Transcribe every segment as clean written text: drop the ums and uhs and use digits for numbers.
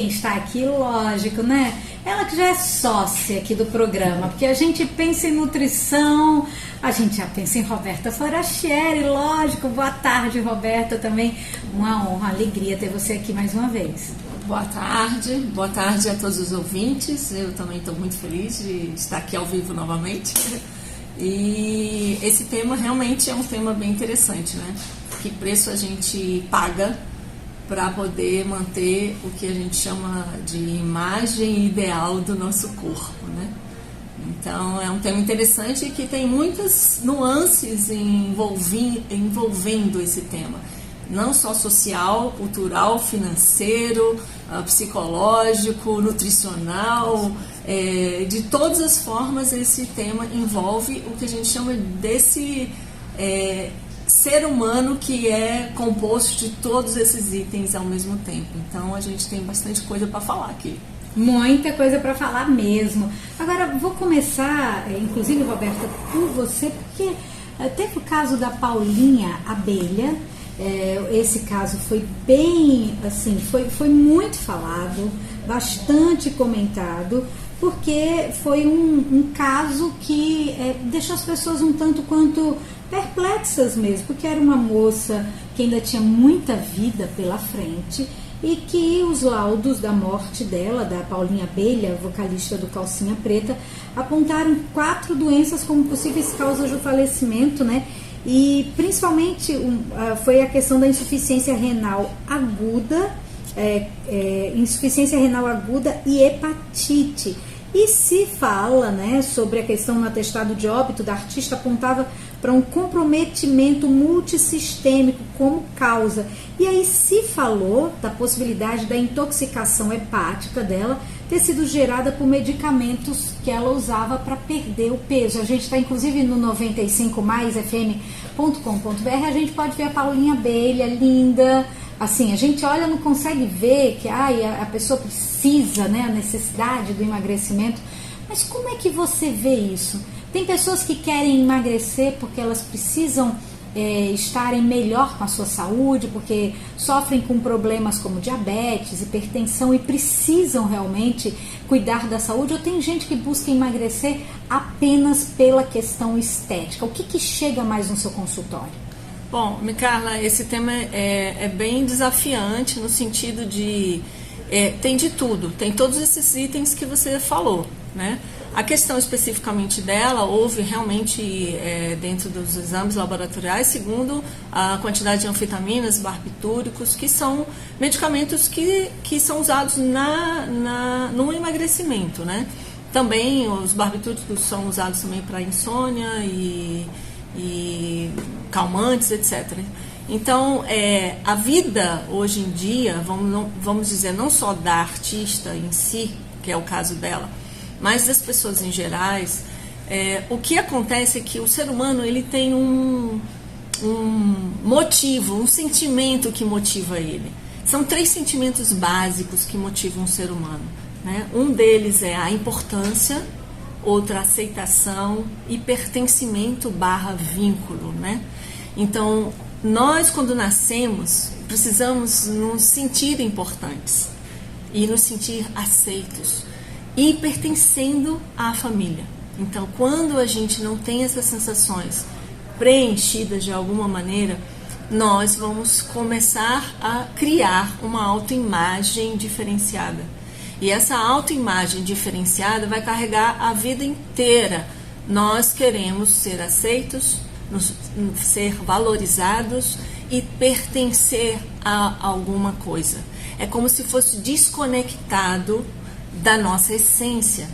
Está aqui, lógico, né? Ela que já é sócia aqui do programa, porque a gente pensa em nutrição, a gente já pensa em Roberta Forastieri, lógico. Boa tarde, Roberta, também uma honra, uma alegria ter você aqui mais uma vez. Boa tarde a todos os ouvintes. Eu também estou muito feliz de estar aqui ao vivo novamente. E esse tema realmente é um tema bem interessante, né? Que preço a gente paga para poder manter o que a gente chama de imagem ideal do nosso corpo, né? Então, é um tema interessante que tem muitas nuances envolvendo esse tema. Não só social, cultural, financeiro, psicológico, nutricional, de todas as formas esse tema envolve o que a gente chama desse ser humano que é composto de todos esses itens ao mesmo tempo. Então a gente tem bastante coisa para falar aqui. Muita coisa para falar mesmo. Agora vou começar, inclusive, Roberta, por você, porque teve o caso da Paulinha Abelha. Esse caso foi bem, assim, foi muito falado, bastante comentado, porque foi um caso que deixou as pessoas um tanto quanto perplexas mesmo, porque era uma moça que ainda tinha muita vida pela frente e que os laudos da morte dela, da Paulinha Abelha, vocalista do Calcinha Preta, apontaram 4 doenças como possíveis causas do falecimento, né? E principalmente foi a questão da insuficiência renal aguda, insuficiência renal aguda e hepatite. E se fala, né, sobre a questão no atestado de óbito da artista, apontava para um comprometimento multissistêmico como causa. E aí se falou da possibilidade da intoxicação hepática dela ter sido gerada por medicamentos que ela usava para perder o peso. A gente está inclusive no 95maisfm.com.br, a gente pode ver a Paulinha Abelha, linda. Assim, a gente olha, não consegue ver que a pessoa precisa, né, a necessidade do emagrecimento. Mas como é que você vê isso? Tem pessoas que querem emagrecer porque elas precisam estarem melhor com a sua saúde, porque sofrem com problemas como diabetes, hipertensão e precisam realmente cuidar da saúde, ou tem gente que busca emagrecer apenas pela questão estética? O que chega mais no seu consultório? Bom, Micarla, esse tema é bem desafiante no sentido de... tem de tudo, tem todos esses itens que você falou, né? A questão especificamente dela, houve realmente dentro dos exames laboratoriais, segundo a quantidade de anfetaminas, barbitúricos, que são medicamentos que são usados no emagrecimento, né? Também os barbitúricos são usados também para insônia e calmantes, etc. Então, a vida hoje em dia, vamos dizer, não só da artista em si, que é o caso dela, mas das pessoas em gerais, o que acontece é que o ser humano ele tem um motivo, um sentimento que motiva ele. São 3 sentimentos básicos que motivam o ser humano, né? Um deles é a importância, outra a aceitação e pertencimento / vínculo, né? Então, nós quando nascemos, precisamos nos sentir importantes e nos sentir aceitos e pertencendo à família. Então, quando a gente não tem essas sensações preenchidas de alguma maneira, nós vamos começar a criar uma autoimagem diferenciada. E essa autoimagem diferenciada vai carregar a vida inteira. Nós queremos ser aceitos, ser valorizados e pertencer a alguma coisa. É como se fosse desconectado da nossa essência.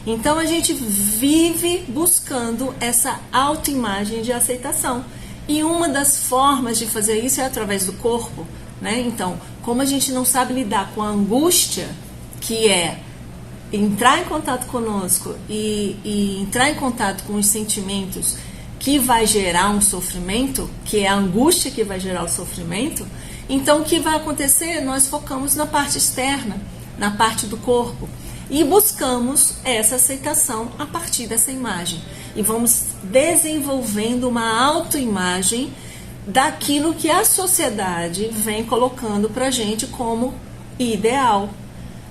Então a gente vive buscando essa autoimagem de aceitação. E uma das formas de fazer isso é através do corpo, né? Então, como a gente não sabe lidar com a angústia, que é entrar em contato conosco e entrar em contato com os sentimentos que vai gerar um sofrimento, que é a angústia que vai gerar o sofrimento, então o que vai acontecer? Nós focamos na parte externa, na parte do corpo, e buscamos essa aceitação a partir dessa imagem. E vamos desenvolvendo uma autoimagem daquilo que a sociedade vem colocando para a gente como ideal.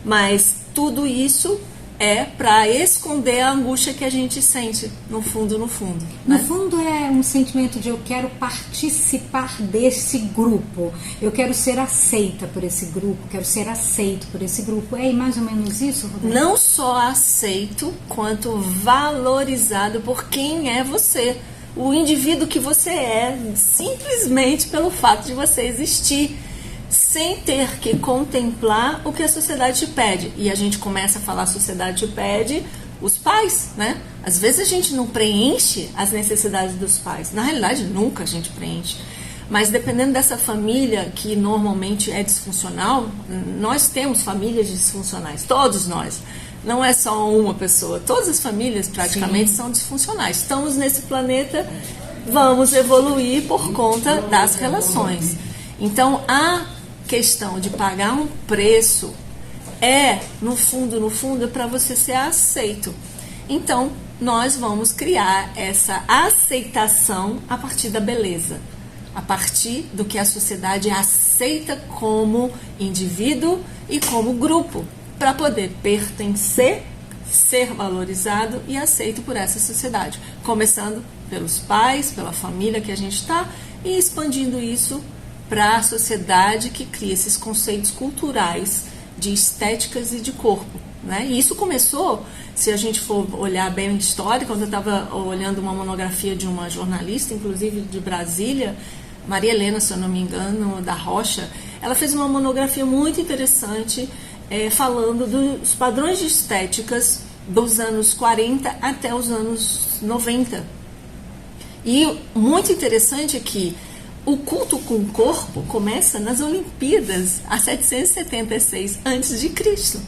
Mas tudo isso é para esconder a angústia que a gente sente no fundo, no fundo. No Né? fundo é um sentimento de eu quero participar desse grupo, eu quero ser aceita por esse grupo, quero ser aceito por esse grupo. É mais ou menos isso, Roberto? Não só aceito, quanto valorizado por quem é você. O indivíduo que você é, simplesmente pelo fato de você existir, sem ter que contemplar o que a sociedade te pede. E a gente começa a falar a sociedade te pede os pais, né? Às vezes a gente não preenche as necessidades dos pais. Na realidade, nunca a gente preenche. Mas dependendo dessa família que normalmente é disfuncional, nós temos famílias disfuncionais, todos nós. Não é só uma pessoa, todas as famílias praticamente são disfuncionais. Estamos nesse planeta, vamos evoluir por conta das relações. Então, a questão de pagar um preço no fundo, é para você ser aceito. Então, nós vamos criar essa aceitação a partir da beleza, a partir do que a sociedade aceita como indivíduo e como grupo, para poder pertencer, ser valorizado e aceito por essa sociedade. Começando pelos pais, pela família que a gente está, e expandindo isso para a sociedade que cria esses conceitos culturais de estéticas e de corpo. Né? E isso começou, se a gente for olhar bem a história, quando eu estava olhando uma monografia de uma jornalista, inclusive de Brasília, Maria Helena, se eu não me engano, da Rocha, ela fez uma monografia muito interessante falando dos padrões de estéticas dos anos 40 até os anos 90. E muito interessante é que o culto com o corpo começa nas Olimpíadas, há 776 a.C.,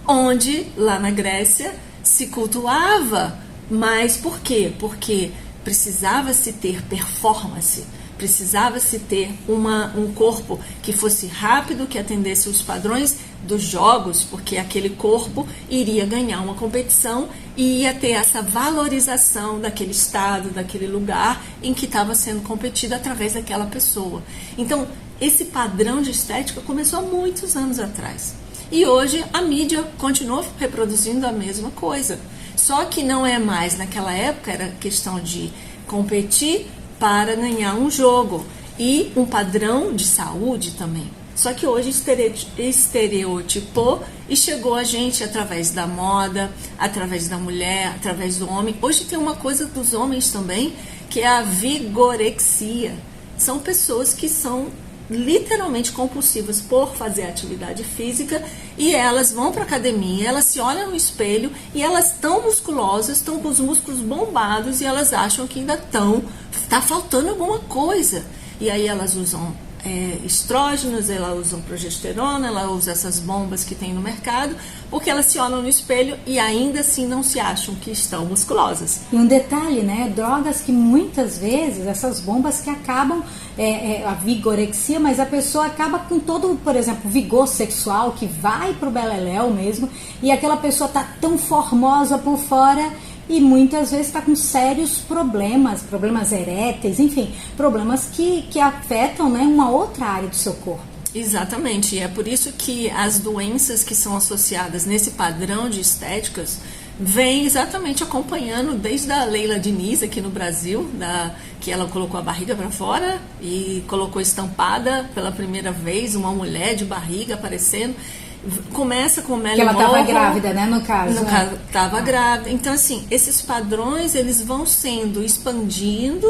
onde, lá na Grécia, se cultuava. Mas por quê? Porque precisava-se ter performance, precisava-se ter um corpo que fosse rápido, que atendesse os padrões dos jogos, porque aquele corpo iria ganhar uma competição e ia ter essa valorização daquele estado, daquele lugar em que estava sendo competido através daquela pessoa. Então, esse padrão de estética começou há muitos anos atrás. E hoje a mídia continua reproduzindo a mesma coisa. Só que não é mais, naquela época era questão de competir para ganhar um jogo e um padrão de saúde também. Só que hoje estereotipou e chegou a gente através da moda, através da mulher, através do homem. Hoje tem uma coisa dos homens também, que é a vigorexia. São pessoas que são literalmente compulsivas por fazer atividade física e elas vão para a academia, elas se olham no espelho e elas estão musculosas, estão com os músculos bombados e elas acham que ainda está faltando alguma coisa. E aí elas usam estrógenos, ela usa progesterona, ela usa essas bombas que tem no mercado, porque elas se olham no espelho e ainda assim não se acham que estão musculosas. E um detalhe, né? Drogas que muitas vezes, essas bombas que acabam, a vigorexia, mas a pessoa acaba com todo, por exemplo, vigor sexual, que vai pro beleléu mesmo, e aquela pessoa tá tão formosa por fora e muitas vezes está com sérios problemas eréteis, enfim, problemas que afetam, né, uma outra área do seu corpo. Exatamente, e é por isso que as doenças que são associadas nesse padrão de estéticas vêm exatamente acompanhando desde a Leila Diniz aqui no Brasil, que ela colocou a barriga para fora e colocou estampada pela primeira vez uma mulher de barriga aparecendo. Começa com Marilyn Monroe. Que ela estava grávida, né, no caso. Estava grávida. Então, assim, esses padrões, eles vão sendo expandindo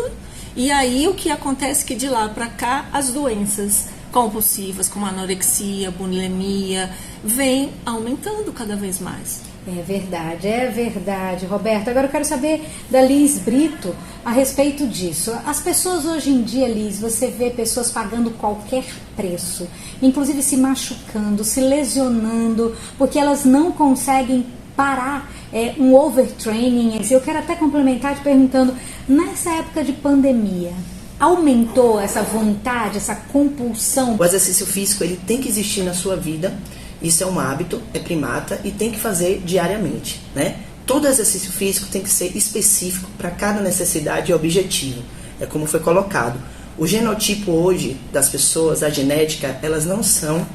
e aí o que acontece é que de lá para cá as doenças compulsivas, como anorexia, bulimia, vêm aumentando cada vez mais. É verdade, Roberto. Agora eu quero saber da Liz Brito a respeito disso. As pessoas hoje em dia, Liz, você vê pessoas pagando qualquer preço, inclusive se machucando, se lesionando, porque elas não conseguem parar um overtraining. Eu quero até complementar te perguntando, nessa época de pandemia, aumentou essa vontade, essa compulsão? O exercício físico, ele tem que existir na sua vida. Isso é um hábito, é primata e tem que fazer diariamente, né? Todo exercício físico tem que ser específico para cada necessidade e objetivo. É como foi colocado. O genotipo hoje das pessoas, a genética, elas não são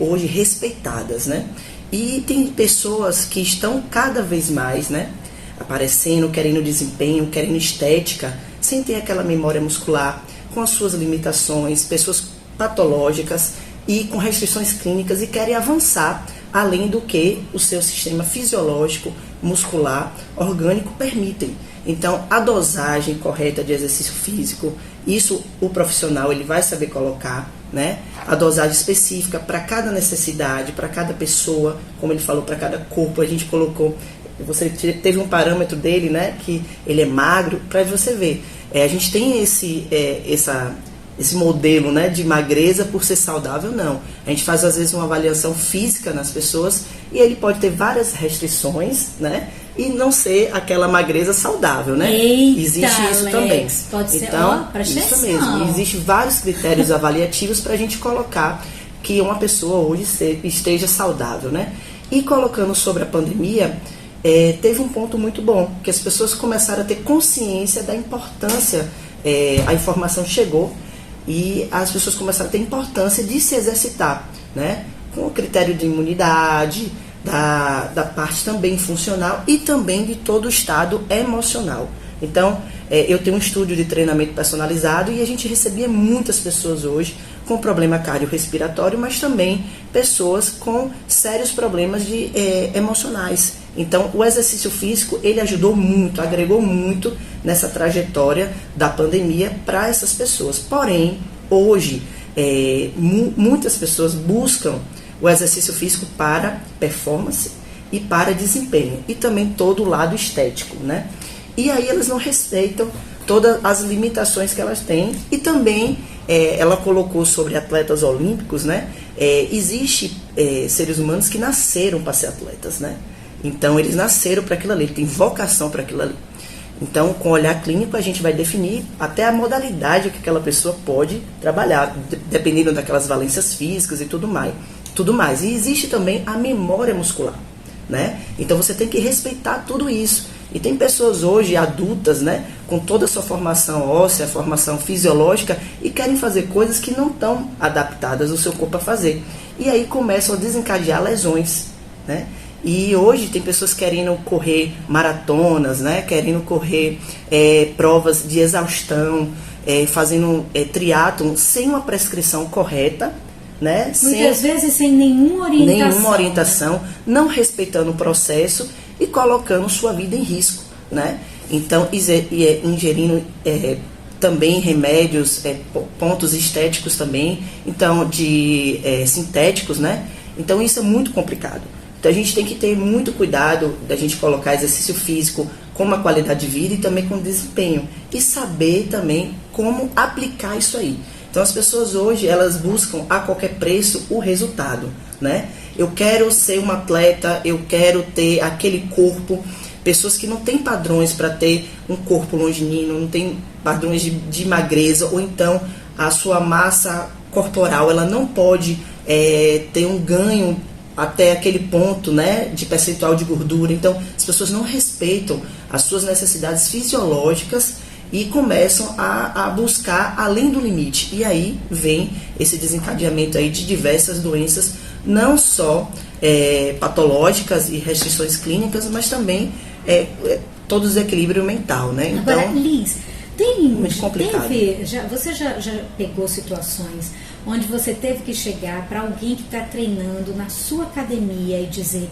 hoje respeitadas, né? E tem pessoas que estão cada vez mais, né, aparecendo, querendo desempenho, querendo estética, sem ter aquela memória muscular, com as suas limitações, pessoas patológicas e com restrições clínicas e querem avançar além do que o seu sistema fisiológico, muscular, orgânico permitem. Então, a dosagem correta de exercício físico, isso o profissional ele vai saber colocar, né? A dosagem específica para cada necessidade, para cada pessoa, como ele falou, para cada corpo, a gente colocou, você teve um parâmetro dele, né? Que ele é magro, para você ver. A gente tem esse modelo, né, de magreza por ser saudável, não. A gente faz às vezes uma avaliação física nas pessoas e ele pode ter várias restrições, né, e não ser aquela magreza saudável, né? Eita, existe isso Alex, também. pode ser, Então, presta isso atenção. mesmo. Existem vários critérios avaliativos para a gente colocar que uma pessoa hoje esteja saudável, né? E colocando sobre a pandemia, teve um ponto muito bom, que as pessoas começaram a ter consciência da importância, a informação chegou, e as pessoas começaram a ter importância de se exercitar, né? Com o critério de imunidade, da parte também funcional e também de todo o estado emocional. Então, eu tenho um estúdio de treinamento personalizado e a gente recebia muitas pessoas hoje com problema cardiorrespiratório, mas também pessoas com sérios problemas emocionais. Então, o exercício físico, ele ajudou muito, agregou muito nessa trajetória da pandemia para essas pessoas. Porém, hoje, muitas pessoas buscam o exercício físico para performance e para desempenho, e também todo o lado estético, né? E aí elas não respeitam todas as limitações que elas têm, e também ela colocou sobre atletas olímpicos, né? Existe seres humanos que nasceram para ser atletas, né? Então eles nasceram para aquilo ali, tem vocação para aquilo ali. Então, com o olhar clínico, a gente vai definir até a modalidade que aquela pessoa pode trabalhar, dependendo daquelas valências físicas e tudo mais. E existe também a memória muscular, né? Então você tem que respeitar tudo isso. E tem pessoas hoje adultas, né, com toda a sua formação óssea, formação fisiológica, e querem fazer coisas que não estão adaptadas ao seu corpo a fazer. E aí começam a desencadear lesões, né? E hoje tem pessoas querendo correr maratonas, né, querendo correr provas de exaustão, fazendo triatlon sem uma prescrição correta, né? Muitas vezes sem nenhuma orientação. Não respeitando o processo e colocando sua vida em risco, né? Então, ingerindo também remédios, pontos estéticos também, então sintéticos, né? Então, isso é muito complicado. Então, a gente tem que ter muito cuidado da gente colocar exercício físico com uma qualidade de vida e também com desempenho. E saber também como aplicar isso aí. Então, as pessoas hoje, elas buscam a qualquer preço o resultado, né? Eu quero ser uma atleta, eu quero ter aquele corpo. Pessoas que não têm padrões para ter um corpo longínquo, não tem padrões de magreza, ou então a sua massa corporal, ela não pode ter um ganho até aquele ponto, né, de percentual de gordura. Então, as pessoas não respeitam as suas necessidades fisiológicas e começam a buscar além do limite. E aí vem esse desencadeamento aí de diversas doenças, não só patológicas e restrições clínicas, mas também todo o desequilíbrio mental, né? Então, agora, Liz, muito complicado. Você já pegou situações onde você teve que chegar para alguém que está treinando na sua academia e dizer: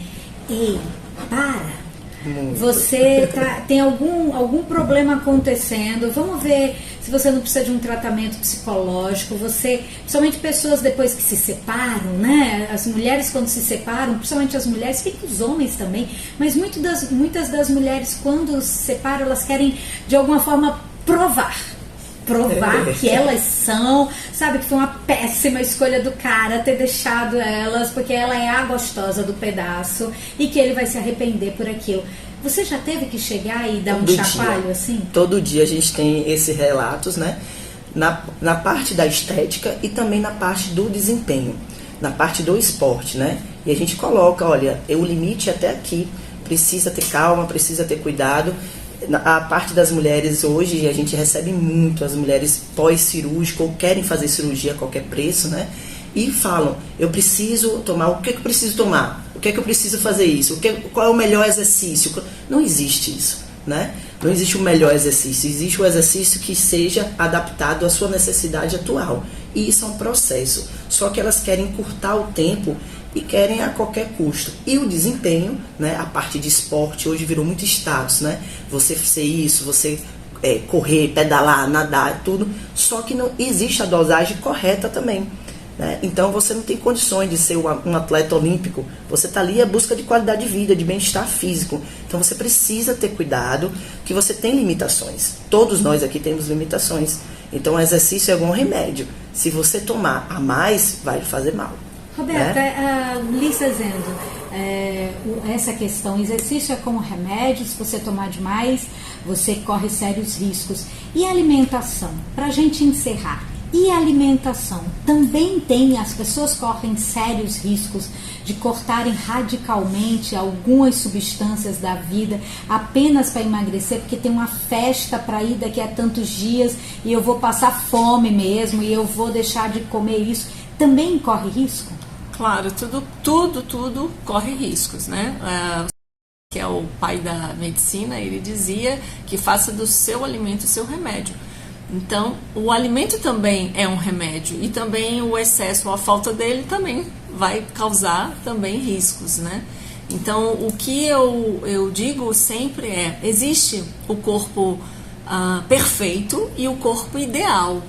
ei, para! Muito. Você tem algum problema acontecendo, vamos ver se você não precisa de um tratamento psicológico. Principalmente pessoas depois que se separam, né? As mulheres quando se separam, principalmente as mulheres, e os homens também, mas muitas das mulheres quando se separam, elas querem de alguma forma provar que elas são, sabe, que foi uma péssima escolha do cara ter deixado elas, porque ela é a gostosa do pedaço e que ele vai se arrepender por aquilo. Você já teve que chegar e dar um chacoalho assim? Todo dia a gente tem esses relatos, né? Na parte da estética e também na parte do desempenho, na parte do esporte, né? E a gente coloca, olha, o limite é até aqui, precisa ter calma, precisa ter cuidado. A parte das mulheres hoje, a gente recebe muito as mulheres pós-cirúrgico ou querem fazer cirurgia a qualquer preço, né? e falam, eu preciso tomar, o que eu preciso tomar? O que é que eu preciso fazer isso? Qual é o melhor exercício? Não existe isso, né? Não existe o melhor exercício, existe o exercício que seja adaptado à sua necessidade atual. E isso é um processo, só que elas querem encurtar o tempo e querem a qualquer custo. E o desempenho, né, a parte de esporte hoje virou muito status, né? Você ser isso, você correr, pedalar, nadar, tudo, só que não existe a dosagem correta também. Então você não tem condições de ser um atleta olímpico, você está ali à busca de qualidade de vida, de bem-estar físico, então você precisa ter cuidado que você tem limitações, todos nós aqui temos limitações, então o exercício é um remédio, se você tomar a mais, vai lhe fazer mal. Roberta, Liz dizendo, essa questão, exercício é como remédio, se você tomar demais, você corre sérios riscos. E a alimentação? Para a gente encerrar, e a alimentação? Também as pessoas correm sérios riscos de cortarem radicalmente algumas substâncias da vida apenas para emagrecer, porque tem uma festa para ir daqui a tantos dias e eu vou passar fome mesmo e eu vou deixar de comer isso. Também corre risco? Claro, tudo corre riscos, né? Que é o pai da medicina, ele dizia que faça do seu alimento o seu remédio. Então, o alimento também é um remédio e também o excesso ou a falta dele também vai causar também riscos, né? Então, o que eu digo sempre existe o corpo perfeito e o corpo ideal.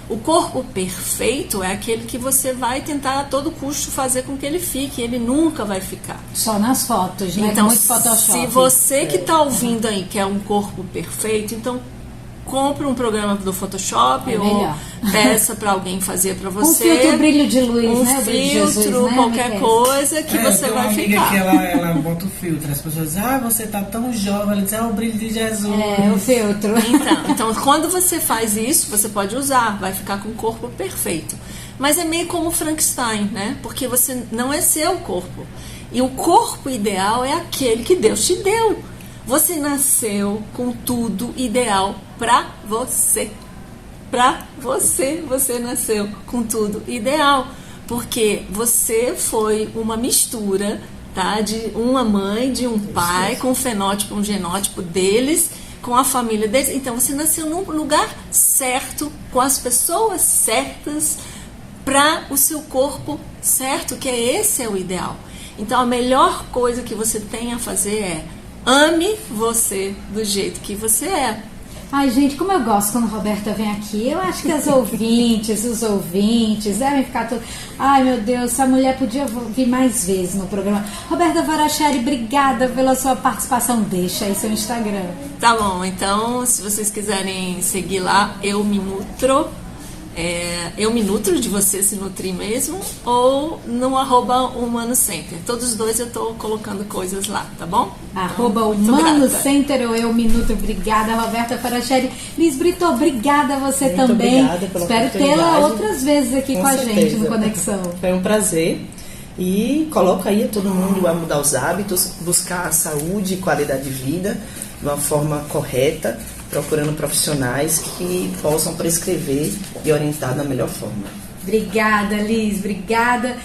O corpo perfeito é aquele que você vai tentar a todo custo fazer com que ele fique, ele nunca vai ficar. Só nas fotos, né? Então, muito Photoshop. Se você que está ouvindo aí quer um corpo perfeito, então compre um programa do Photoshop ou peça para alguém fazer para você. Um filtro brilho de luz, né? Jesus, qualquer coisa que você vai ficar. Que ela bota o filtro. As pessoas dizem, você tá tão jovem. Ela diz, o brilho de Jesus. O filtro. Então, quando você faz isso, você pode usar, vai ficar com o corpo perfeito. Mas é meio como Frankenstein, né? Porque você não é seu corpo. E o corpo ideal é aquele que Deus te deu. Você nasceu com tudo ideal para você. Você nasceu com tudo ideal. Porque você foi uma mistura, tá? De uma mãe, de um pai, com um fenótipo, um genótipo deles, com a família deles. Então você nasceu num lugar certo, com as pessoas certas, para o seu corpo certo, que esse é o ideal. Então a melhor coisa que você tem a fazer é ame você do jeito que você é. Ai, gente, como eu gosto quando a Roberta vem aqui. Eu acho que as ouvintes, os ouvintes devem ficar todos... Ai, meu Deus, essa mulher podia vir mais vezes no programa. Roberta Varacheri, obrigada pela sua participação. Deixa aí seu Instagram. Tá bom, então, se vocês quiserem seguir lá, eu me nutro de você se nutrir mesmo, ou no @humanocenter. Todos os dois eu tô colocando coisas lá, tá bom? @humanocenter ou eu me nutro. Obrigada, Roberta Varacheri. Liz Brito, obrigada a você muito também. Obrigada pela Espero tê-la outras vezes aqui com a gente no Conexão. Foi um prazer. E coloco aí a todo mundo a mudar os hábitos, buscar a saúde e qualidade de vida de uma forma correta, procurando profissionais que possam prescrever e orientar da melhor forma. Obrigada, Liz. Obrigada.